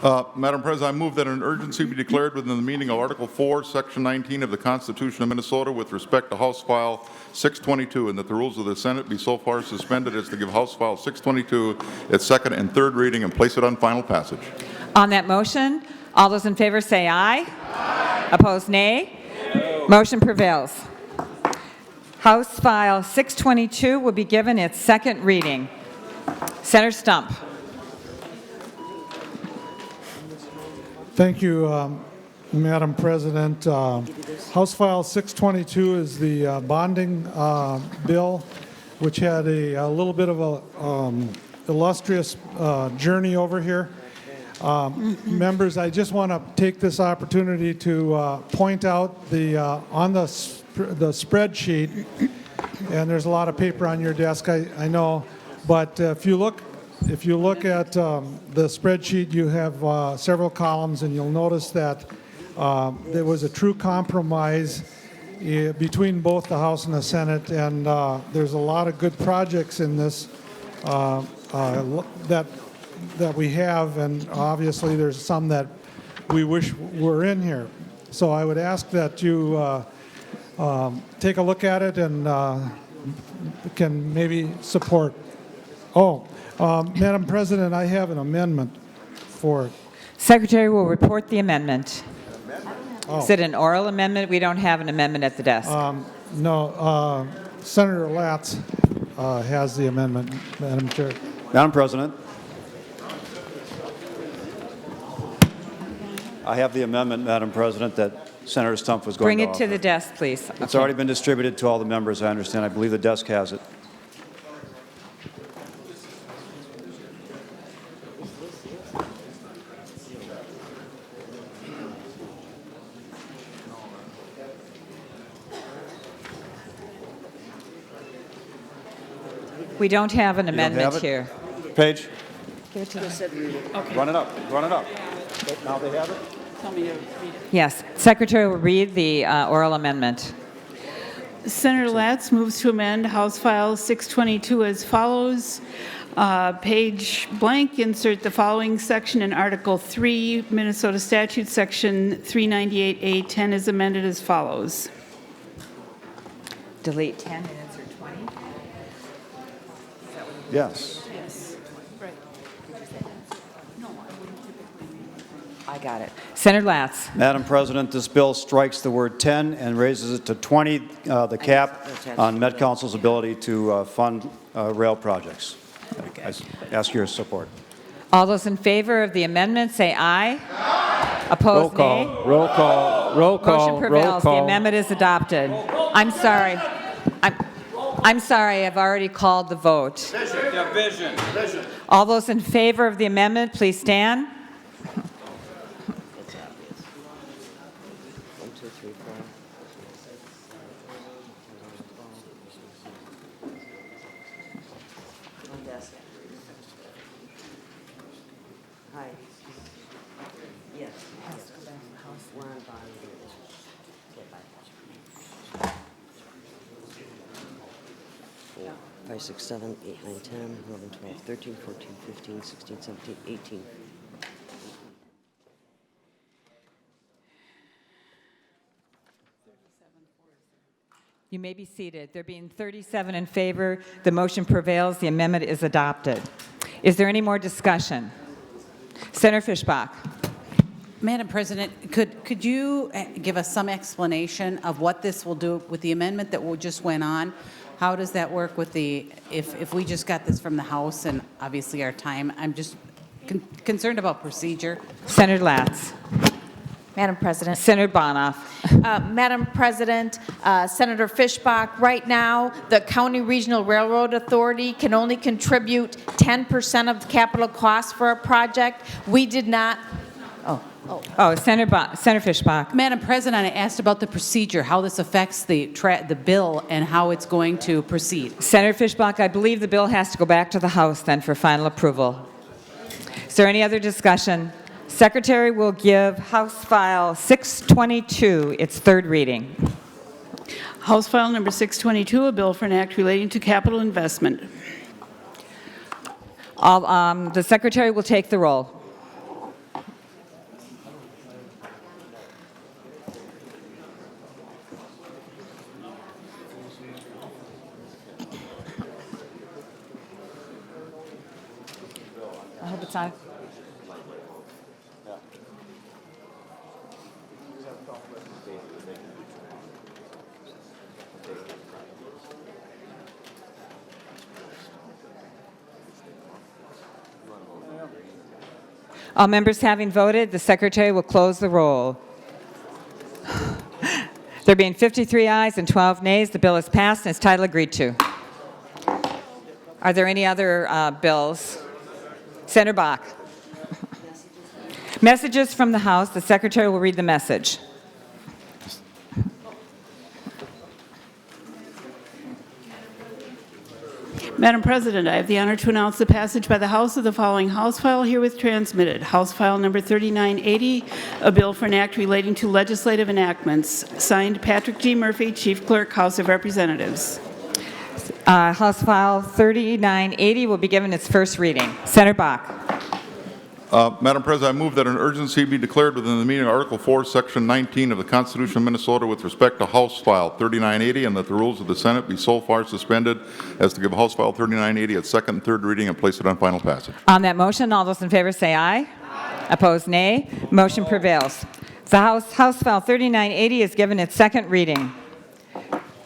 Madam President, I move that an urgency be declared within the meaning of Article 4, Section 19 of the Constitution of Minnesota with respect to House File 622, and that the rules of the Senate be so far suspended as to give House File 622 its second and third reading and place it on final passage. On that motion, all those in favor say aye. Aye. Opposed, nay. No. Motion prevails. House File 622 will be given its second reading. Senator Stump. Thank you, Madam President. House File 622 is the bonding bill, which had a little bit of a illustrious journey over here. Members, I just want to take this opportunity to point out on the spreadsheet, and there's a lot of paper on your desk, I know, but if you look at the spreadsheet, you have several columns, and you'll notice that there was a true compromise between both the House and the Senate, and there's a lot of good projects in this that we have, and obviously there's some that we wish were in here. So I would ask that you take a look at it and can maybe support. Madam President, I have an amendment for it. Secretary will report the amendment. Is it an oral amendment? We don't have an amendment at the desk. No, Senator Latz has the amendment, Madam Chair. Madam President, I have the amendment, Madam President, that Senator Stump was going to offer. Bring it to the desk, please. It's already been distributed to all the members, I understand. I believe the desk has it. We don't have an You don't amendment have it? here. Paige, Give it to them. run it up, run it up. Now they have it? Yes. Secretary will read the oral amendment. Senator Latz moves to amend House File 622 as follows. Page blank, insert the following section in Article 3, Minnesota Statute, Section 398A10 is amended as follows. Delete 10 and insert 20. Yes. I got it. Senator Latz. Madam President, this bill strikes the word 10 and raises it to 20, the cap on Met Council's ability to fund rail projects. I ask your support. All those in favor of the amendment say aye. Aye. Opposed, nay. Roll call. Roll call. Motion prevails. The amendment is adopted. I'm sorry. I'm sorry. I've already called the vote. Division. All those in favor of the amendment, please stand. 1, 2, 3, 4. On desk. Hi. Yes. We're on bottom. Okay, bye. 4, 5, 6, 7, 8, 9, 10, 11, 12, 13, 14, 15, 16, 17, 18. You may be seated. There being 37 in favor, the motion prevails. The amendment is adopted. Is there any more discussion? Senator Fischbach. Madam President, could you give us some explanation of what this will do with the amendment that just went on? How does that work with if we just got this from the House and obviously our time? I'm just concerned about procedure. Senator Latz. Madam President. Senator Bonoff. Madam President, Senator Fischbach, right now, the County Regional Railroad Authority can only contribute 10% of the capital costs for a project. We did not. Senator Fischbach. Madam President, I asked about the procedure, how this affects the bill and how it's going to proceed. Senator Fischbach, I believe the bill has to go back to the House then for final approval. Is there any other discussion? Secretary will give House File 622 its third reading. House File number 622, a bill for an act relating to capital investment. The Secretary will take the roll. It's on. All members having voted, the secretary will close the roll. There being 53 ayes and 12 nays, the bill is passed and its title agreed to. Are there any other bills? Senator Bach. Messages from the House. The secretary will read the message. Madam President, I have the honor to announce the passage by the House of the following House file herewith transmitted. House File Number 3980, a bill for an act relating to legislative enactments. Signed, Patrick G. Murphy, Chief Clerk, House of Representatives. House File 3980 will be given its first reading. Senator Bach. Madam President, I move that an urgency be declared within the meaning of Article 4, Section 19 of the Constitution of Minnesota with respect to House File 3980, and that the rules of the Senate be so far suspended as to give House File 3980 its second and third reading and place it on final passage. On that motion, all those in favor say aye. Opposed, nay. Motion prevails. The House File 3980 is given its second reading.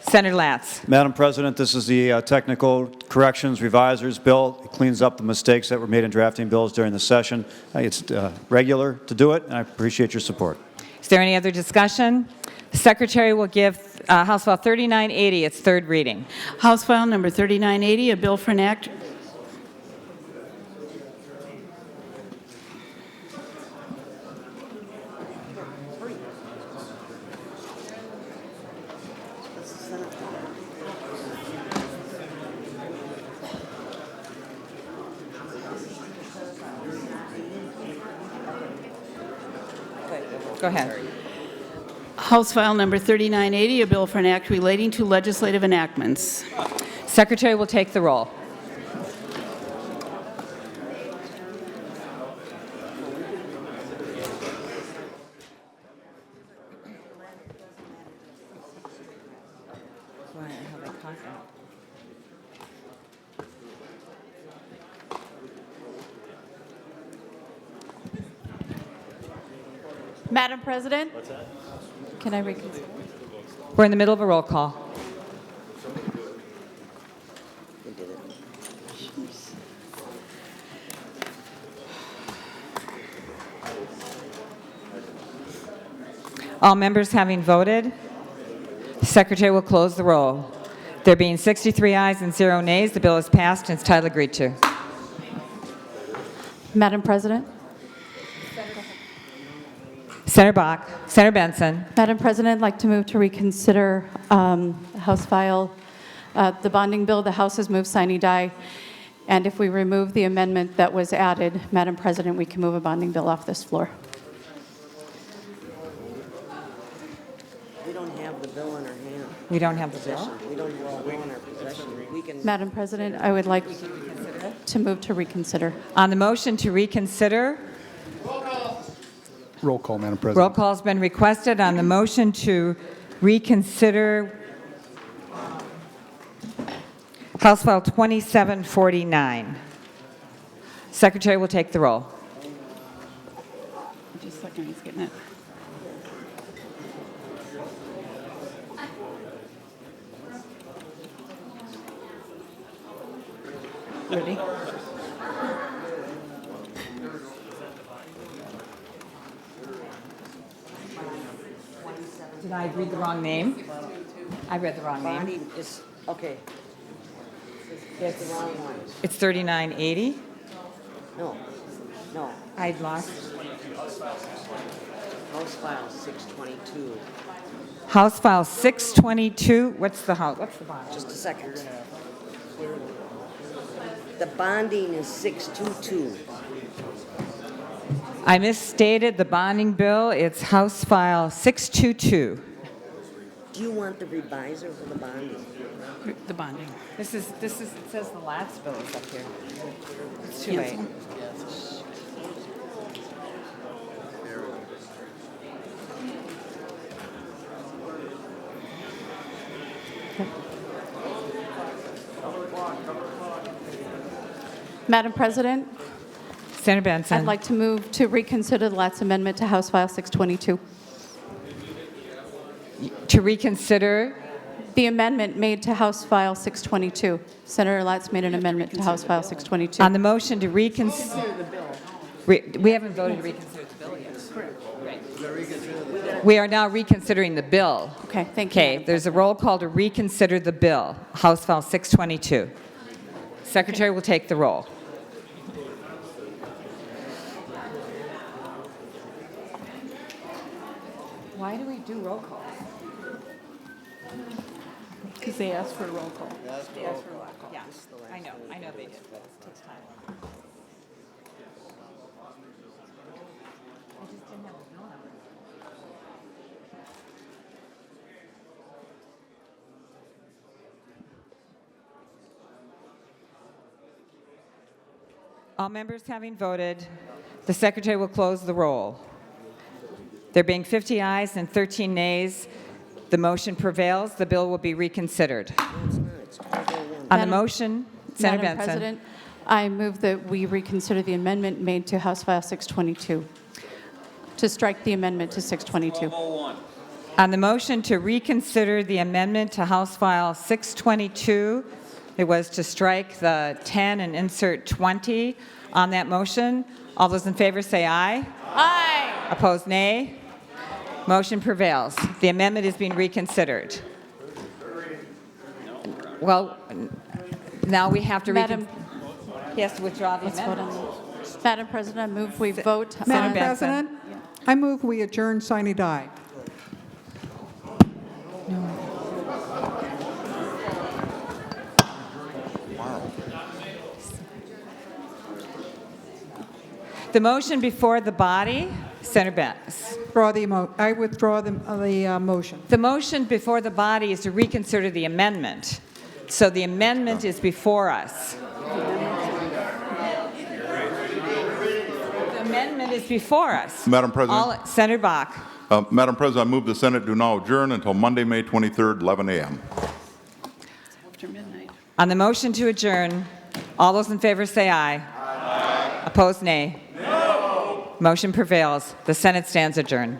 Senator Latz. Madam President, this is the technical corrections revisers bill. It cleans up the mistakes that were made in drafting bills during the session. It's regular to do it, and I appreciate your support. Is there any other discussion? The secretary will give House File 3980 its third reading. House File Number 3980, a bill for an act. Go ahead. House File Number 3980, a bill for an act relating to legislative enactments. Secretary will take the roll. Madam President? Can I reconsider? We're in the middle of a roll call. We did it. All members having voted, the secretary will close the roll. There being 63 ayes and 0 nays, the bill is passed and its title agreed to. Madam President? Senator Bach. Senator Benson. Madam President, I'd like to move to reconsider House File, the bonding bill. The House has moved sine die. And if we remove the amendment that was added, Madam President, we can move a bonding bill off this floor. We don't have the bill in our hand. We don't have the bill? We don't have the bill in our possession. We can. Madam President, I would like to move to reconsider. On the motion to reconsider, Roll call, Madam President. roll call has been requested on the motion to reconsider House File 2749. Secretary will take the roll. Just a second, he's getting it. Ready? Did I read the wrong name? I read the wrong name. Bonding is, okay. It's the wrong one. It's 3980. No, no. I'd lost. House File 622. House File 622. What's the bottom? Just a second. The bonding is 622. I misstated the bonding bill. It's House File 622. Do you want the revisor for the bonding? The bonding. This is, it says the last bill is up here. It's too late. Cancel. Madam President, Senator Benson. I'd like to move to reconsider the last amendment to House File 622. To reconsider, The amendment made to House File 622. Senator Latz made an amendment to House File 622. on the motion to reconsider. We haven't voted to reconsider the bill yet. We are now reconsidering the bill. Okay, thank you. Okay, there's a roll call to reconsider the bill, House File 622. Secretary will take the roll. Why do we do roll calls? Because they asked for a roll call. Yeah, I know they did, but it takes time. I just didn't have the bill number. All members having voted, the secretary will close the roll. There being 50 ayes and 13 nays, the motion prevails. The bill will be reconsidered. On the motion, Senator Madam Benson. President, I move that we reconsider the amendment made to House File 622, to strike the amendment to 622. On the motion to reconsider the amendment to House File 622, it was to strike the 10 and insert 20. On that motion, all those in favor say aye. Aye. Opposed, nay. Motion prevails. The amendment is being reconsidered. Well, now we have to He has to withdraw the Let's vote amendment. on that. Madam President, I move we vote Madam on... Benson. President, I move we adjourn sine die. The motion before the body, Senator Benson. I withdraw the motion. The motion before the body is to reconsider the amendment. So the amendment is before us. The amendment is before us. Madam President. Senator Bach. Madam President, I move the Senate do now adjourn until Monday, May 23rd, 11 a.m. After midnight. On the motion to adjourn, all those in favor say aye. Aye. Opposed, nay. No. Motion prevails. The Senate stands adjourned.